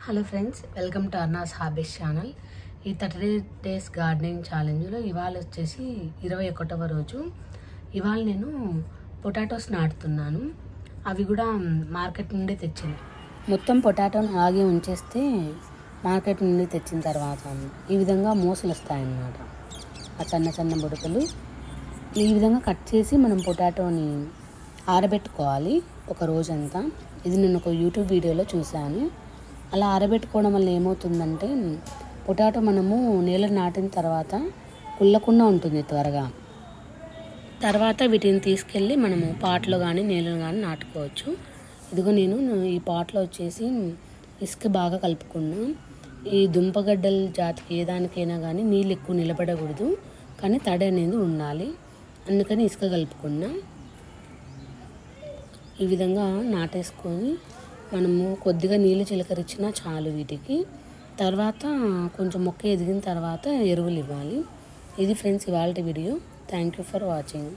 Hello friends, welcome to Arna's hobbies channel. ఈ 30 days gardening ఛాలెంజ్లో ఇవాళ వచ్చేసి 21వ రోజు. ఇవాళ నేను పొటాటోస్ నాటుతున్నాను. అవి కూడా మార్కెట్ నుండి తెచ్చింది. మొత్తం పొటాటోని ఆగి ఉంచేస్తే మార్కెట్ నుండి తెచ్చిన తర్వాత ఈ విధంగా మోసలు వస్తాయన్నమాట. ఆ చిన్న చిన్న బుడకలు ఈ విధంగా కట్ చేసి మనం పొటాటోని ఆరబెట్టుకోవాలి ఒక రోజంతా. ఇది నేను ఒక యూట్యూబ్ వీడియోలో చూశాను. అలా ఆరబెట్టుకోవడం వల్ల ఏమవుతుందంటే పొటాటో మనము నేల నాటిన తర్వాత కుళ్ళకుండా ఉంటుంది త్వరగా. తర్వాత వీటిని తీసుకెళ్ళి మనము పాట్లో కానీ నేలలో కానీ నాటుకోవచ్చు. ఇదిగో నేను ఈ పాట్లో వచ్చేసి ఇసుక బాగా కలుపుకున్నా. ఈ దుంపగడ్డల జాతికి ఏ దానికైనా కానీ నీళ్ళు ఎక్కువ నిలబడకూడదు, కానీ తడి అనేది ఉండాలి. అందుకని ఇసుక కలుపుకున్నా. ఈ విధంగా నాటేసుకొని మనము కొద్దిగా నీళ్ళు చిలకరించినా చాలు వీటికి. తర్వాత కొంచెం మొక్క ఎదిగిన తర్వాత ఎరువులు ఇవ్వాలి. ఇది ఫ్రెండ్స్ ఇవాళ video. Thank you for watching.